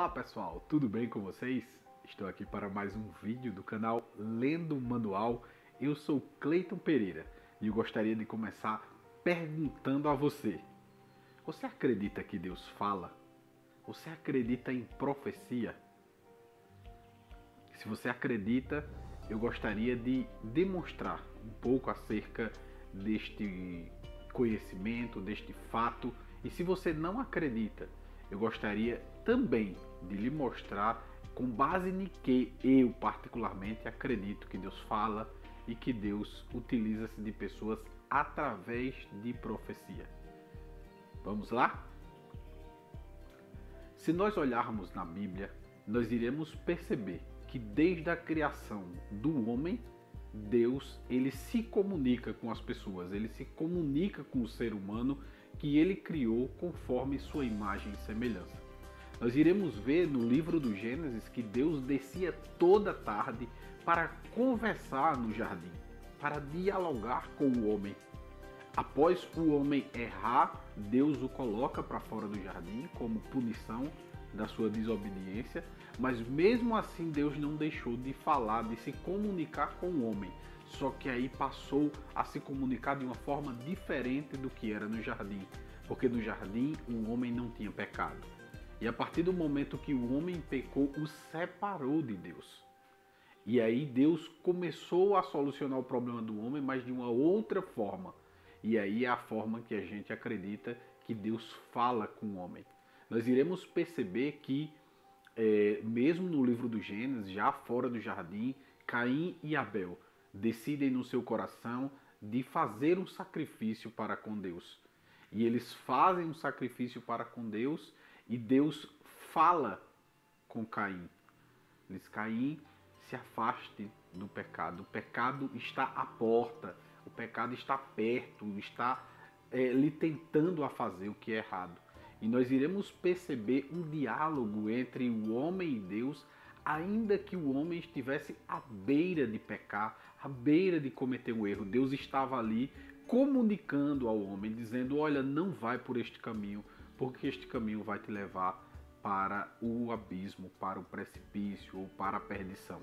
Olá pessoal, tudo bem com vocês? Estou aqui para mais um vídeo do canal Lendo Manual. Eu sou Cleiton Pereira e eu gostaria de começar perguntando a você: você acredita que Deus fala? Você acredita em profecia? Se você acredita, eu gostaria de demonstrar um pouco acerca deste conhecimento, deste fato. E se você não acredita, eu gostaria também de lhe mostrar com base em que eu particularmente acredito que Deus fala e que Deus utiliza-se de pessoas através de profecia. Vamos lá? Se nós olharmos na Bíblia, nós iremos perceber que desde a criação do homem, Deus ele se comunica com as pessoas, ele se comunica com o ser humano que ele criou conforme sua imagem e semelhança. Nós iremos ver no livro do Gênesis que Deus descia toda tarde para conversar no jardim, para dialogar com o homem. Após o homem errar, Deus o coloca para fora do jardim como punição da sua desobediência, mas mesmo assim Deus não deixou de falar, de se comunicar com o homem. Só que aí passou a se comunicar de uma forma diferente do que era no jardim, porque no jardim o homem não tinha pecado. E a partir do momento que o homem pecou, o separou de Deus. E aí Deus começou a solucionar o problema do homem, mas de uma outra forma. E aí é a forma que a gente acredita que Deus fala com o homem. Nós iremos perceber que, mesmo no livro do Gênesis, já fora do jardim, Caim e Abel decidem no seu coração de fazer um sacrifício para com Deus. E eles fazem um sacrifício para com Deus e Deus fala com Caim. Diz: Caim, se afaste do pecado. O pecado está à porta, o pecado está perto, está lhe tentando a fazer o que é errado. E nós iremos perceber um diálogo entre o homem e Deus, ainda que o homem estivesse à beira de pecar, à beira de cometer um erro. Deus estava ali comunicando ao homem, dizendo: olha, não vai por este caminho, porque este caminho vai te levar para o abismo, para o precipício ou para a perdição.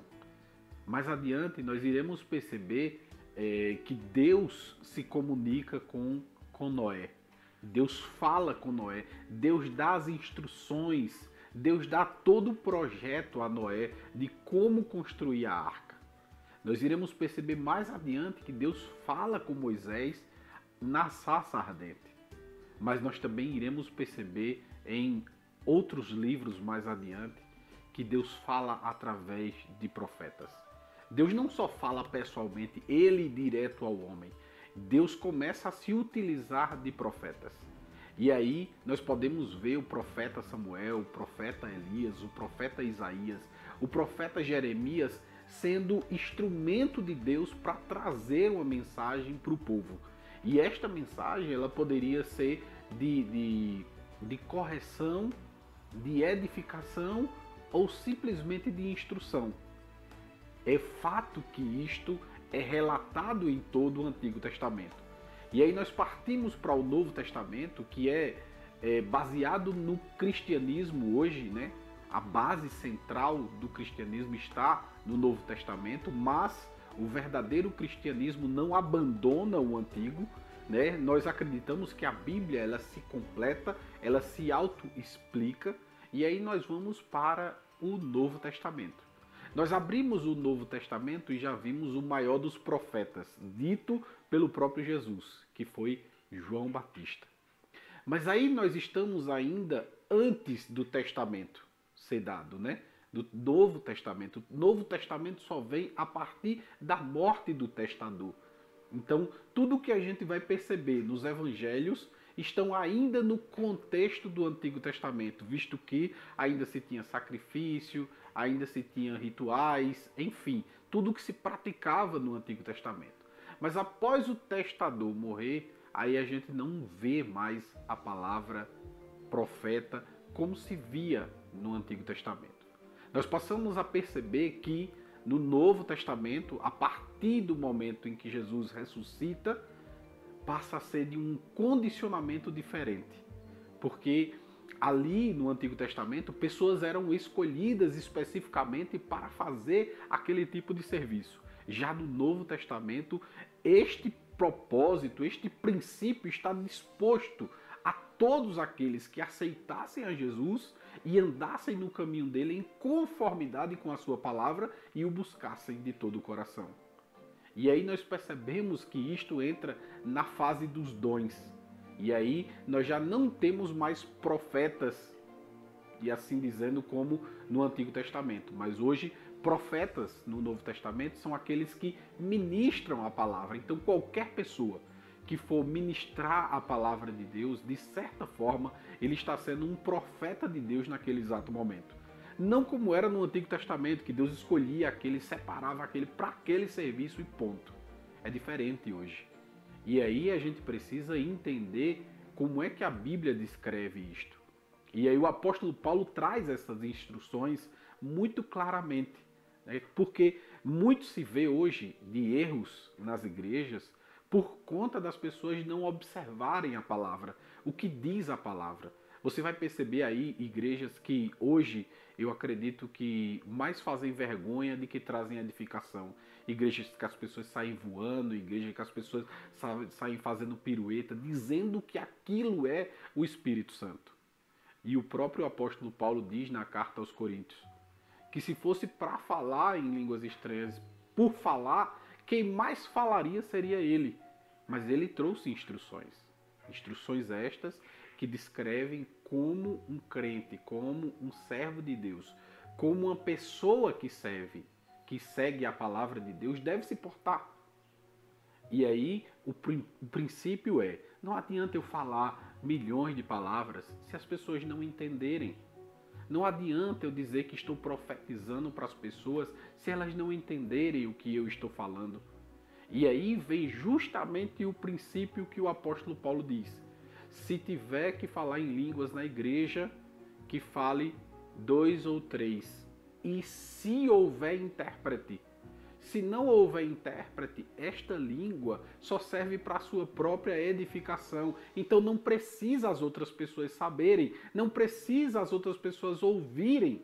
Mais adiante nós iremos perceber que Deus se comunica com Noé. Deus fala com Noé, Deus dá as instruções, Deus dá todo o projeto a Noé de como construir a arca. Nós iremos perceber mais adiante que Deus fala com Moisés na sarça ardente. Mas nós também iremos perceber em outros livros mais adiante que Deus fala através de profetas. Deus não só fala pessoalmente, ele direto ao homem. Deus começa a se utilizar de profetas. E aí nós podemos ver o profeta Samuel, o profeta Elias, o profeta Isaías, o profeta Jeremias sendo instrumento de Deus para trazer uma mensagem para o povo. E esta mensagem ela poderia ser de correção, de edificação ou simplesmente de instrução. É fato que isto é relatado em todo o Antigo Testamento. E aí nós partimos para o Novo Testamento, que é baseado no cristianismo hoje, né? A base central do cristianismo está no Novo Testamento, mas o verdadeiro cristianismo não abandona o Antigo, né? Nós acreditamos que a Bíblia ela se completa, ela se auto-explica, e aí nós vamos para o Novo Testamento. Nós abrimos o Novo Testamento e já vimos o maior dos profetas, dito pelo próprio Jesus, que foi João Batista. Mas aí nós estamos ainda antes do Testamento ser dado, né? Do Novo Testamento. O Novo Testamento só vem a partir da morte do testador. Então, tudo que a gente vai perceber nos evangelhos estão ainda no contexto do Antigo Testamento, visto que ainda se tinha sacrifício, ainda se tinha rituais, enfim, tudo que se praticava no Antigo Testamento. Mas após o testador morrer, aí a gente não vê mais a palavra profeta como se via no Antigo Testamento. Nós passamos a perceber que no Novo Testamento, a partir do momento em que Jesus ressuscita, passa a ser de um condicionamento diferente. Porque Ali no Antigo Testamento, pessoas eram escolhidas especificamente para fazer aquele tipo de serviço. Já no Novo Testamento, este propósito, este princípio está disposto a todos aqueles que aceitassem a Jesus e andassem no caminho dele em conformidade com a sua palavra e o buscassem de todo o coração. E aí nós percebemos que isto entra na fase dos dons. E aí nós já não temos mais profetas, e assim dizendo, como no Antigo Testamento. Mas hoje, profetas no Novo Testamento são aqueles que ministram a palavra. Então qualquer pessoa que for ministrar a palavra de Deus, de certa forma, ele está sendo um profeta de Deus naquele exato momento. Não como era no Antigo Testamento, que Deus escolhia aquele, separava aquele para aquele serviço e ponto. É diferente hoje. E aí a gente precisa entender como é que a Bíblia descreve isto. E aí o apóstolo Paulo traz essas instruções muito claramente, né? Porque muito se vê hoje de erros nas igrejas por conta das pessoas não observarem a palavra, o que diz a palavra. Você vai perceber aí igrejas que hoje eu acredito que mais fazem vergonha do que trazem edificação. Igrejas que as pessoas saem voando, igrejas que as pessoas saem fazendo pirueta, dizendo que aquilo é o Espírito Santo. E o próprio apóstolo Paulo diz na carta aos Coríntios que se fosse para falar em línguas estranhas, por falar, quem mais falaria seria ele. Mas ele trouxe instruções. Instruções estas que descrevem como um crente, como um servo de Deus, como uma pessoa que serve, que segue a palavra de Deus, deve se portar. E aí o princípio é, não adianta eu falar milhões de palavras se as pessoas não entenderem. Não adianta eu dizer que estou profetizando para as pessoas se elas não entenderem o que eu estou falando. E aí vem justamente o princípio que o apóstolo Paulo diz. Se tiver que falar em línguas na igreja, que fale 2 ou 3. E se houver intérprete. Se não houver intérprete, esta língua só serve para a sua própria edificação. Então não precisa as outras pessoas saberem, não precisa as outras pessoas ouvirem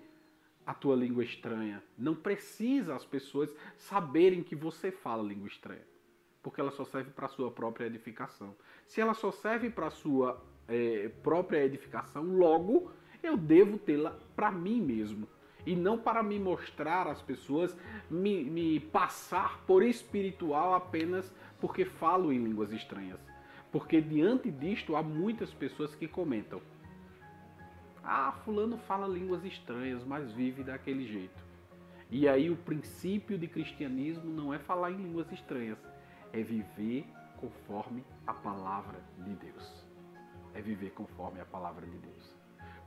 a tua língua estranha. Não precisa as pessoas saberem que você fala língua estranha. Porque ela só serve para a sua própria edificação. Se ela só serve para a sua própria edificação, logo eu devo tê-la para mim mesmo. E não para me mostrar às pessoas, me passar por espiritual apenas porque falo em línguas estranhas. Porque diante disto há muitas pessoas que comentam: ah, fulano fala línguas estranhas, mas vive daquele jeito. E aí o princípio de cristianismo não é falar em línguas estranhas, é viver conforme a palavra de Deus. É viver conforme a palavra de Deus.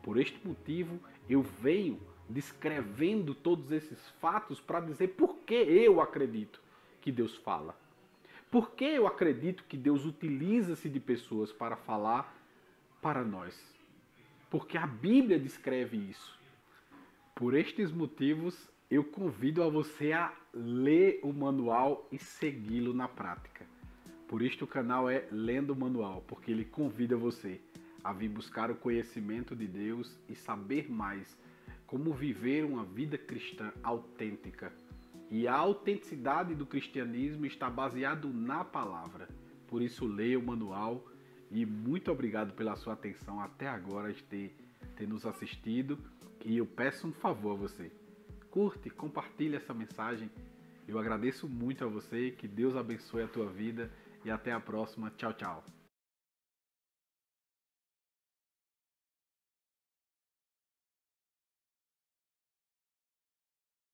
Por este motivo, eu venho descrevendo todos esses fatos para dizer por que eu acredito que Deus fala. Por que eu acredito que Deus utiliza-se de pessoas para falar para nós. Porque a Bíblia descreve isso. Por estes motivos, eu convido a você a ler o manual e segui-lo na prática. Por isso o canal é Lendo o Manual, porque ele convida você a vir buscar o conhecimento de Deus e saber mais como viver uma vida cristã autêntica. E a autenticidade do cristianismo está baseado na palavra. Por isso leia o manual e muito obrigado pela sua atenção até agora, ter nos assistido. E eu peço um favor a você. Curte, compartilhe essa mensagem. Eu agradeço muito a você, que Deus abençoe a tua vida e até a próxima. Tchau, tchau.